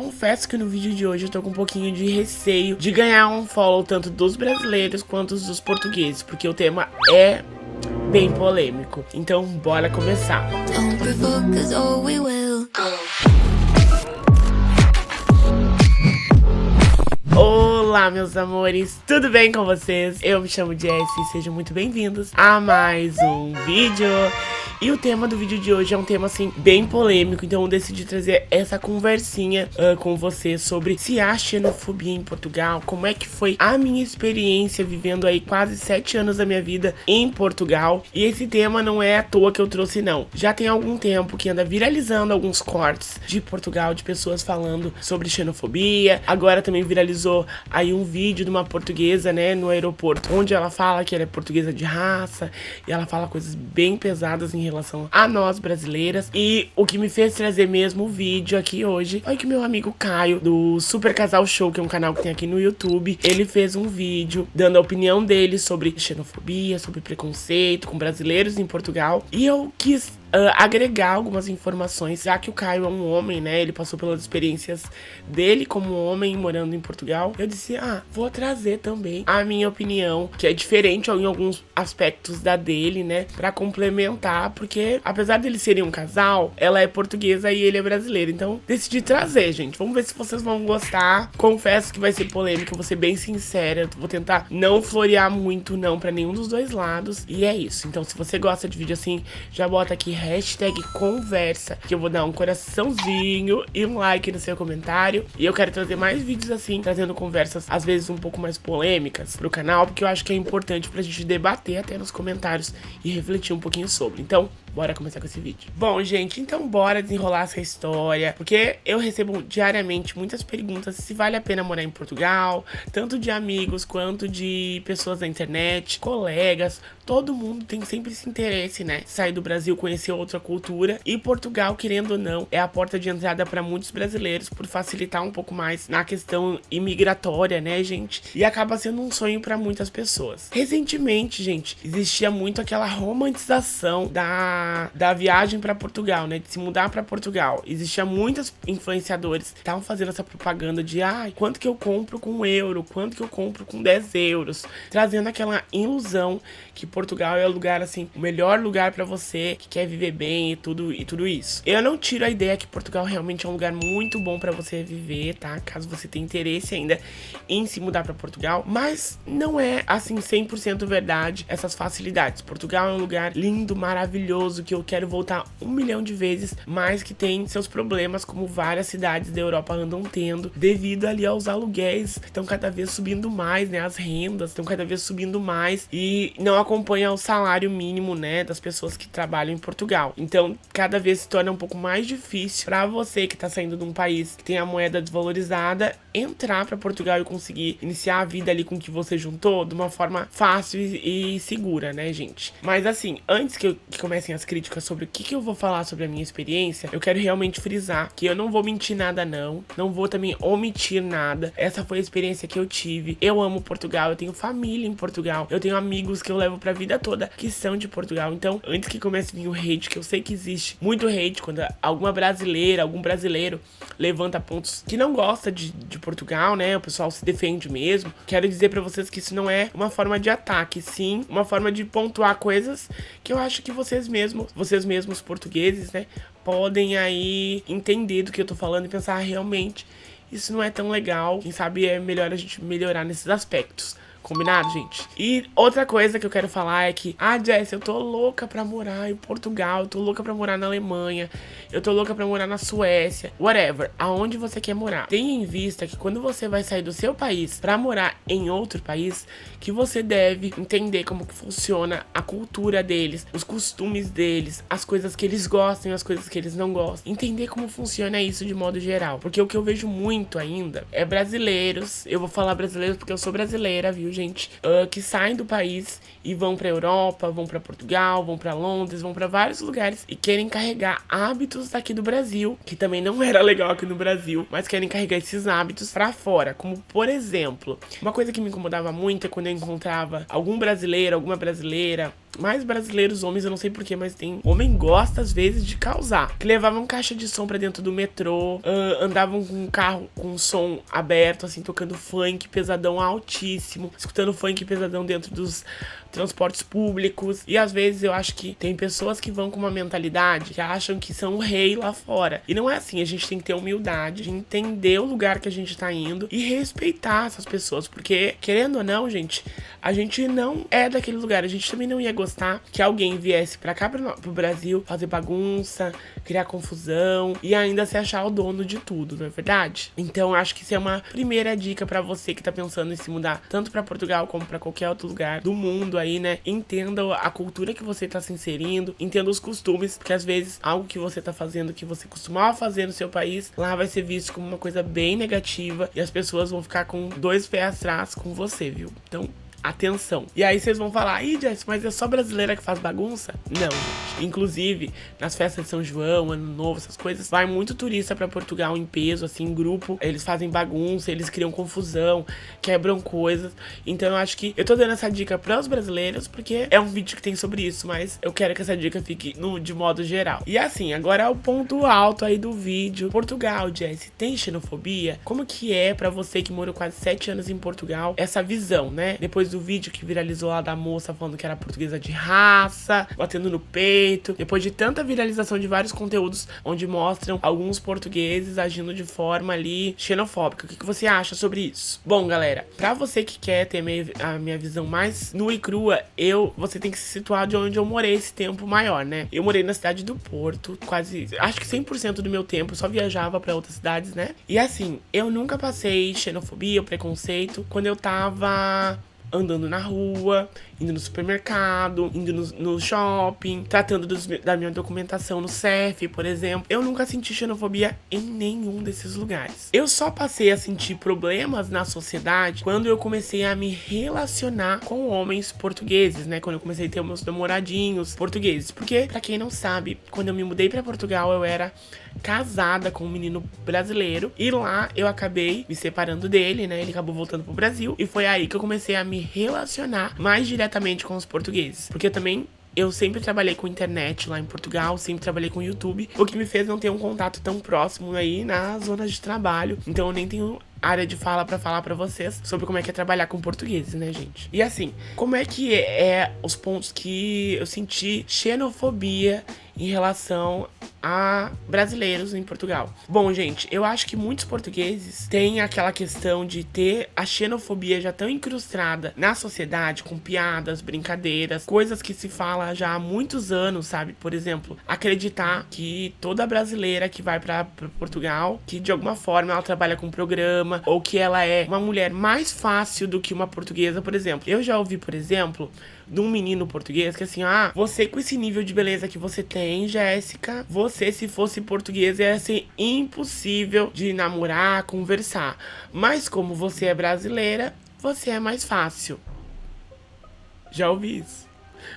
Confesso que no vídeo de hoje eu tô com um pouquinho de receio de ganhar um follow tanto dos brasileiros quanto dos portugueses, porque o tema é bem polêmico. Então bora começar. Olá, meus amores, tudo bem com vocês? Eu me chamo Jess e sejam muito bem-vindos a mais um vídeo. E o tema do vídeo de hoje é um tema, assim, bem polêmico. Então eu decidi trazer essa conversinha com você sobre se há xenofobia em Portugal. Como é que foi a minha experiência vivendo aí quase 7 anos da minha vida em Portugal. E esse tema não é à toa que eu trouxe, não. Já tem algum tempo que anda viralizando alguns cortes de Portugal, de pessoas falando sobre xenofobia. Agora também viralizou aí um vídeo de uma portuguesa, né, no aeroporto, onde ela fala que ela é portuguesa de raça. E ela fala coisas bem pesadas em relação a nós brasileiras. E o que me fez trazer mesmo o vídeo aqui hoje foi que meu amigo Caio, do Super Casal Show, que é um canal que tem aqui no YouTube, ele fez um vídeo dando a opinião dele sobre xenofobia, sobre preconceito com brasileiros em Portugal. E eu quis agregar algumas informações, já que o Caio é um homem, né, ele passou pelas experiências dele como homem morando em Portugal. Eu disse, vou trazer também a minha opinião, que é diferente em alguns aspectos da dele, né, pra complementar, porque apesar deles serem um casal, ela é portuguesa e ele é brasileiro, então decidi trazer, gente. Vamos ver se vocês vão gostar. Confesso que vai ser polêmica, vou ser bem sincera, eu vou tentar não florear muito não pra nenhum dos dois lados, e é isso. Então se você gosta de vídeo assim, já bota aqui hashtag conversa, que eu vou dar um coraçãozinho e um like no seu comentário. E eu quero trazer mais vídeos assim, trazendo conversas às vezes um pouco mais polêmicas pro canal, porque eu acho que é importante pra gente debater até nos comentários e refletir um pouquinho sobre. Então, bora começar com esse vídeo. Bom, gente, então bora desenrolar essa história, porque eu recebo diariamente muitas perguntas se vale a pena morar em Portugal, tanto de amigos quanto de pessoas da internet, colegas. Todo mundo tem sempre esse interesse, né? Sair do Brasil, conhecer outra cultura. E Portugal, querendo ou não, é a porta de entrada para muitos brasileiros, por facilitar um pouco mais na questão imigratória, né, gente? E acaba sendo um sonho para muitas pessoas. Recentemente, gente, existia muito aquela romantização da viagem para Portugal, né? De se mudar para Portugal. Existia muitos influenciadores que estavam fazendo essa propaganda de quanto que eu compro com 1 euro, quanto que eu compro com 10 euros, trazendo aquela ilusão que Portugal é o lugar, assim, o melhor lugar pra você que quer viver bem e tudo isso. Eu não tiro a ideia que Portugal realmente é um lugar muito bom pra você viver, tá? Caso você tenha interesse ainda em se mudar pra Portugal, mas não é, assim, 100% verdade essas facilidades. Portugal é um lugar lindo, maravilhoso, que eu quero voltar 1 milhão de vezes, mas que tem seus problemas, como várias cidades da Europa andam tendo, devido ali aos aluguéis que estão cada vez subindo mais, né? As rendas estão cada vez subindo mais e não acompanha o salário mínimo, né, das pessoas que trabalham em Portugal. Então, cada vez se torna um pouco mais difícil para você que tá saindo de um país que tem a moeda desvalorizada, entrar para Portugal e conseguir iniciar a vida ali com o que você juntou de uma forma fácil e segura, né, gente? Mas assim, antes que comecem as críticas sobre o que eu vou falar sobre a minha experiência, eu quero realmente frisar que eu não vou mentir nada, não vou também omitir nada. Essa foi a experiência que eu tive. Eu amo Portugal, eu tenho família em Portugal, eu tenho amigos que eu levo pra vida toda que são de Portugal. Então, antes que comece a vir o hate, que eu sei que existe muito hate quando algum brasileiro levanta pontos que não gosta de Portugal, né? O pessoal se defende mesmo. Quero dizer pra vocês que isso não é uma forma de ataque, sim uma forma de pontuar coisas que eu acho que vocês mesmos portugueses, né, podem aí entender do que eu tô falando e pensar, realmente, isso não é tão legal. Quem sabe é melhor a gente melhorar nesses aspectos. Combinado, gente? E outra coisa que eu quero falar é que, Jess, eu tô louca pra morar em Portugal, eu tô louca pra morar na Alemanha, eu tô louca pra morar na Suécia, whatever, aonde você quer morar. Tenha em vista que quando você vai sair do seu país pra morar em outro país, que você deve entender como que funciona a cultura deles, os costumes deles, as coisas que eles gostam e as coisas que eles não gostam. Entender como funciona isso de modo geral. Porque o que eu vejo muito ainda é brasileiros, eu vou falar brasileiros porque eu sou brasileira, viu, gente? Que saem do país e vão pra Europa, vão pra Portugal, vão pra Londres, vão pra vários lugares e querem carregar hábitos daqui do Brasil, que também não era legal aqui no Brasil, mas querem carregar esses hábitos pra fora. Como, por exemplo, uma coisa que me incomodava muito é quando eu encontrava algum brasileiro, alguma brasileira mais brasileiros, homens, eu não sei porquê, mas tem homem gosta às vezes de causar. Que levavam caixa de som pra dentro do metrô, andavam com um carro com som aberto, assim, tocando funk pesadão altíssimo, escutando funk pesadão dentro dos transportes públicos. E às vezes eu acho que tem pessoas que vão com uma mentalidade que acham que são o rei lá fora. E não é assim, a gente tem que ter humildade de entender o lugar que a gente tá indo e respeitar essas pessoas, porque querendo ou não, gente, a gente não é daquele lugar, a gente também não ia gostar que alguém viesse pra cá, pro Brasil, fazer bagunça, criar confusão e ainda se achar o dono de tudo, não é verdade? Então eu acho que isso é uma primeira dica pra você que tá pensando em se mudar tanto pra Portugal como pra qualquer outro lugar do mundo aí, né? Entenda a cultura que você tá se inserindo, entenda os costumes, porque às vezes algo que você tá fazendo, que você costumava fazer no seu país, lá vai ser visto como uma coisa bem negativa e as pessoas vão ficar com 2 pés atrás com você, viu? Então, atenção. E aí vocês vão falar, ih, Jess, mas é só brasileira que faz bagunça? Não, gente. Inclusive, nas festas de São João, Ano Novo, essas coisas, vai muito turista pra Portugal em peso, assim, em grupo. Eles fazem bagunça, eles criam confusão, quebram coisas. Então eu acho que eu tô dando essa dica pros brasileiros, porque é um vídeo que tem sobre isso, mas eu quero que essa dica fique de modo geral. E assim, agora é o ponto alto aí do vídeo. Portugal, Jess, tem xenofobia? Como que é pra você que morou quase 7 anos em Portugal, essa visão, né? Depois do vídeo que viralizou lá da moça falando que era portuguesa de raça, batendo no peito. Depois de tanta viralização de vários conteúdos onde mostram alguns portugueses agindo de forma ali xenofóbica. O que você acha sobre isso? Bom, galera, pra você que quer ter a minha visão mais nua e crua, você tem que se situar de onde eu morei esse tempo maior, né? Eu morei na cidade do Porto, quase, acho que 100% do meu tempo, eu só viajava pra outras cidades, né? E assim, eu nunca passei xenofobia ou preconceito quando eu tava andando na rua, indo no supermercado, indo no shopping, tratando da minha documentação no CEF, por exemplo. Eu nunca senti xenofobia em nenhum desses lugares. Eu só passei a sentir problemas na sociedade quando eu comecei a me relacionar com homens portugueses, né? Quando eu comecei a ter meus namoradinhos portugueses. Porque, pra quem não sabe, quando eu me mudei pra Portugal, eu era casada com um menino brasileiro. E lá eu acabei me separando dele, né? Ele acabou voltando pro Brasil. E foi aí que eu comecei a me relacionar mais diretamente com os portugueses. Porque eu sempre trabalhei com internet lá em Portugal, sempre trabalhei com YouTube, o que me fez não ter um contato tão próximo aí na zona de trabalho. Então eu nem tenho área de fala pra falar pra vocês sobre como é que é trabalhar com portugueses, né, gente? E assim, como é que é os pontos que eu senti xenofobia em relação a brasileiros em Portugal? Bom, gente, eu acho que muitos portugueses têm aquela questão de ter a xenofobia já tão incrustada na sociedade, com piadas, brincadeiras, coisas que se fala já há muitos anos, sabe? Por exemplo, acreditar que toda brasileira que vai pra Portugal, que de alguma forma ela trabalha com programa, ou que ela é uma mulher mais fácil do que uma portuguesa, por exemplo. Eu já ouvi, por exemplo, de um menino português que assim, você com esse nível de beleza que você tem, Jéssica, você se fosse portuguesa ia ser impossível de namorar, conversar. Mas como você é brasileira, você é mais fácil. Já ouvi isso.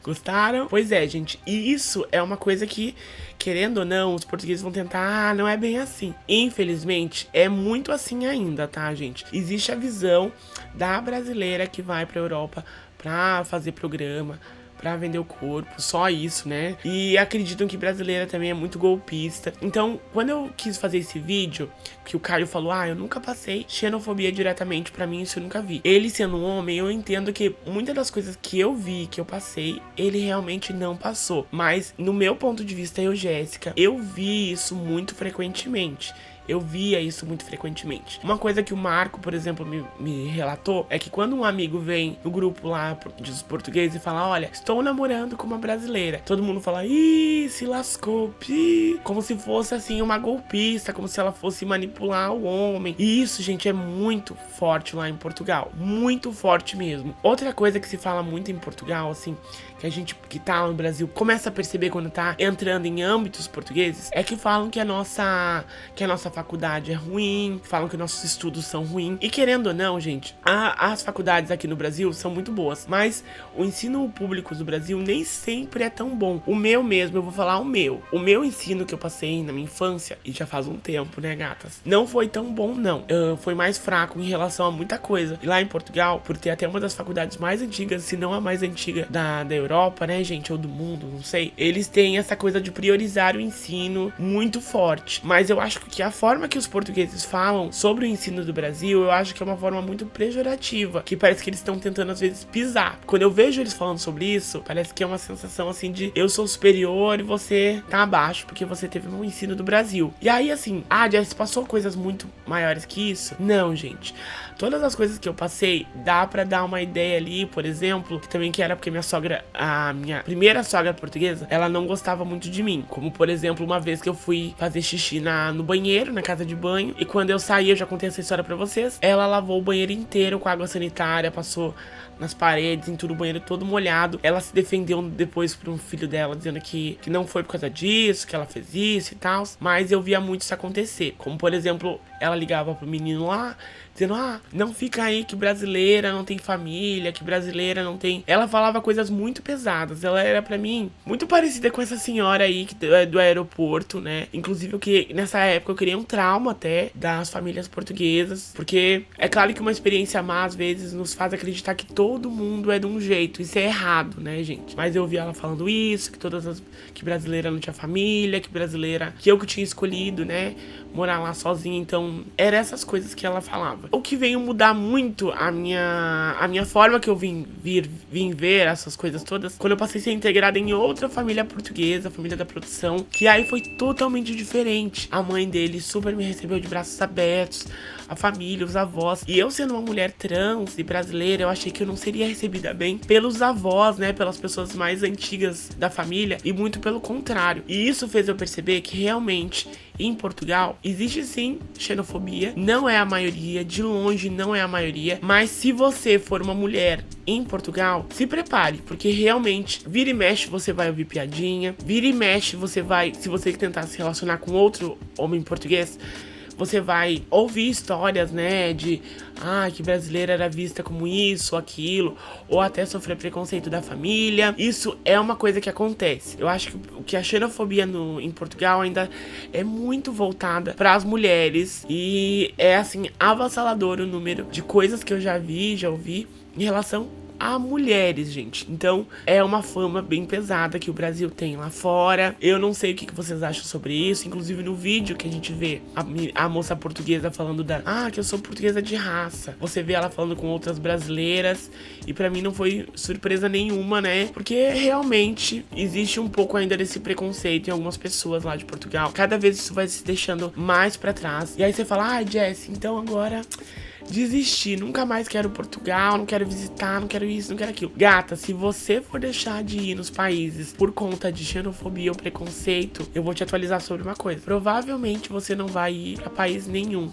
Gostaram? Pois é, gente. E isso é uma coisa que, querendo ou não, os portugueses vão tentar, não é bem assim. Infelizmente, é muito assim ainda, tá, gente? Existe a visão da brasileira que vai pra Europa pra fazer programa, pra vender o corpo, só isso, né? E acreditam que brasileira também é muito golpista. Então, quando eu quis fazer esse vídeo, que o Caio falou, eu nunca passei xenofobia diretamente, pra mim isso eu nunca vi. Ele sendo um homem, eu entendo que muitas das coisas que eu vi, que eu passei, ele realmente não passou. Mas, no meu ponto de vista, Jéssica, eu vi isso muito frequentemente. Eu via isso muito frequentemente. Uma coisa que o Marco, por exemplo, me relatou é que quando um amigo vem no grupo lá dos portugueses e fala, olha, estou namorando com uma brasileira, todo mundo fala, ih, se lascou, pi, como se fosse assim uma golpista, como se ela fosse manipular o homem. E isso, gente, é muito forte lá em Portugal, muito forte mesmo. Outra coisa que se fala muito em Portugal, assim, que a gente que tá lá no Brasil começa a perceber quando tá entrando em âmbitos portugueses, é que falam que a nossa faculdade é ruim, falam que nossos estudos são ruins. E querendo ou não, gente, as faculdades aqui no Brasil são muito boas, mas o ensino público do Brasil nem sempre é tão bom. O meu mesmo, eu vou falar o meu. O meu ensino que eu passei na minha infância, e já faz um tempo, né, gatas? Não foi tão bom, não. Foi mais fraco em relação a muita coisa. E lá em Portugal, por ter até uma das faculdades mais antigas, se não a mais antiga da Europa, né, gente? Ou do mundo, não sei. Eles têm essa coisa de priorizar o ensino muito forte. Mas eu acho que a forma que os portugueses falam sobre o ensino do Brasil, eu acho que é uma forma muito pejorativa, que parece que eles estão tentando às vezes pisar. Quando eu vejo eles falando sobre isso, parece que é uma sensação assim de eu sou superior e você tá abaixo porque você teve um ensino do Brasil. E aí assim, Jess, passou coisas muito maiores que isso? Não, gente. Todas as coisas que eu passei, dá pra dar uma ideia ali, por exemplo, que era porque minha sogra, a minha primeira sogra portuguesa, ela não gostava muito de mim. Como, por exemplo, uma vez que eu fui fazer xixi no banheiro, na casa de banho, e quando eu saí, eu já contei essa história pra vocês, ela lavou o banheiro inteiro com água sanitária, passou nas paredes, em tudo, o banheiro todo molhado. Ela se defendeu depois para um filho dela, dizendo que não foi por causa disso, que ela fez isso e tal. Mas eu via muito isso acontecer. Como, por exemplo, ela ligava pro menino lá, dizendo, não fica aí que brasileira não tem família, que brasileira não tem... Ela falava coisas muito pesadas. Ela era, pra mim, muito parecida com essa senhora aí do aeroporto, né? Inclusive, nessa época eu criei um trauma até das famílias portuguesas. Porque é claro que uma experiência má, às vezes, nos faz acreditar que todo mundo é de um jeito. Isso é errado, né, gente? Mas eu ouvi ela falando isso, que brasileira não tinha família, que eu que tinha escolhido, né, morar lá sozinha. Então, eram essas coisas que ela falava. O que veio mudar muito a minha forma que eu vim ver essas coisas todas, quando eu passei a ser integrada em outra família portuguesa, a família da produção, que aí foi totalmente diferente. A mãe dele super me recebeu de braços abertos, a família, os avós. E eu sendo uma mulher trans e brasileira, eu achei que eu não seria recebida bem pelos avós, né, pelas pessoas mais antigas da família, e muito pelo contrário. E isso fez eu perceber que realmente em Portugal existe sim xenofobia, não é a maioria, de longe não é a maioria, mas se você for uma mulher em Portugal, se prepare, porque realmente vira e mexe você vai ouvir piadinha, vira e mexe você vai, se você tentar se relacionar com outro homem português, você vai ouvir histórias, né, de que brasileira era vista como isso, aquilo, ou até sofrer preconceito da família. Isso é uma coisa que acontece. Eu acho que a xenofobia em Portugal ainda é muito voltada para as mulheres, e é assim avassalador o número de coisas que eu já ouvi em relação a mulheres, gente. Então, é uma fama bem pesada que o Brasil tem lá fora. Eu não sei o que vocês acham sobre isso. Inclusive, no vídeo que a gente vê a moça portuguesa falando que eu sou portuguesa de raça. Você vê ela falando com outras brasileiras. E pra mim não foi surpresa nenhuma, né? Porque realmente existe um pouco ainda desse preconceito em algumas pessoas lá de Portugal. Cada vez isso vai se deixando mais pra trás. E aí você fala, Jess, então agora desisti, nunca mais quero Portugal, não quero visitar, não quero isso, não quero aquilo. Gata, se você for deixar de ir nos países por conta de xenofobia ou preconceito, eu vou te atualizar sobre uma coisa. Provavelmente você não vai ir pra país nenhum.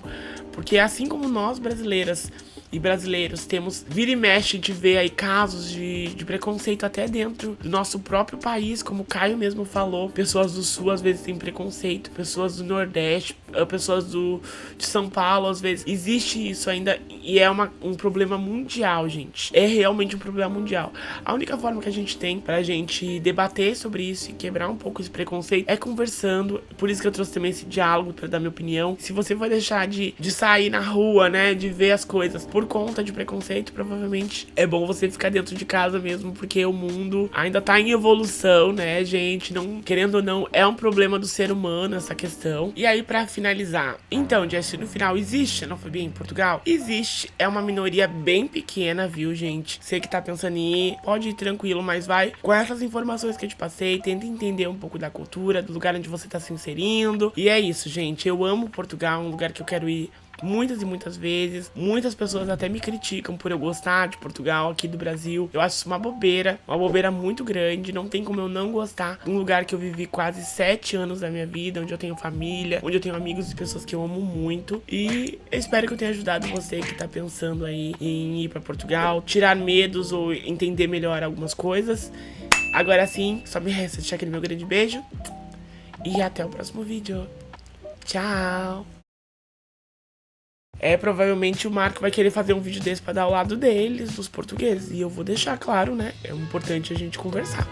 Porque assim como nós brasileiras e brasileiros temos vira e mexe de ver aí casos de preconceito até dentro do nosso próprio país, como o Caio mesmo falou, pessoas do Sul às vezes têm preconceito, pessoas do Nordeste, pessoas de São Paulo às vezes, existe isso ainda e é um problema mundial, gente, é realmente um problema mundial. A única forma que a gente tem pra gente debater sobre isso e quebrar um pouco esse preconceito é conversando, por isso que eu trouxe também esse diálogo pra dar minha opinião. Se você for deixar de sair na rua, né, de ver as coisas por conta de preconceito, provavelmente é bom você ficar dentro de casa mesmo, porque o mundo ainda tá em evolução, né, gente? Não, querendo ou não, é um problema do ser humano essa questão. E aí, pra finalizar, então, Jess, no final, existe xenofobia em Portugal? Existe, é uma minoria bem pequena, viu, gente? Você que tá pensando em ir, pode ir tranquilo, mas vai com essas informações que eu te passei, tenta entender um pouco da cultura, do lugar onde você tá se inserindo. E é isso, gente, eu amo Portugal, é um lugar que eu quero ir muitas e muitas vezes. Muitas pessoas até me criticam por eu gostar de Portugal, aqui do Brasil. Eu acho isso uma bobeira muito grande. Não tem como eu não gostar de um lugar que eu vivi quase 7 anos da minha vida, onde eu tenho família, onde eu tenho amigos e pessoas que eu amo muito. E eu espero que eu tenha ajudado você que tá pensando aí em ir pra Portugal, tirar medos ou entender melhor algumas coisas. Agora sim, só me resta deixar aquele meu grande beijo e até o próximo vídeo. Tchau! Provavelmente o Marco vai querer fazer um vídeo desse pra dar ao lado deles, dos portugueses. E eu vou deixar claro, né? É importante a gente conversar.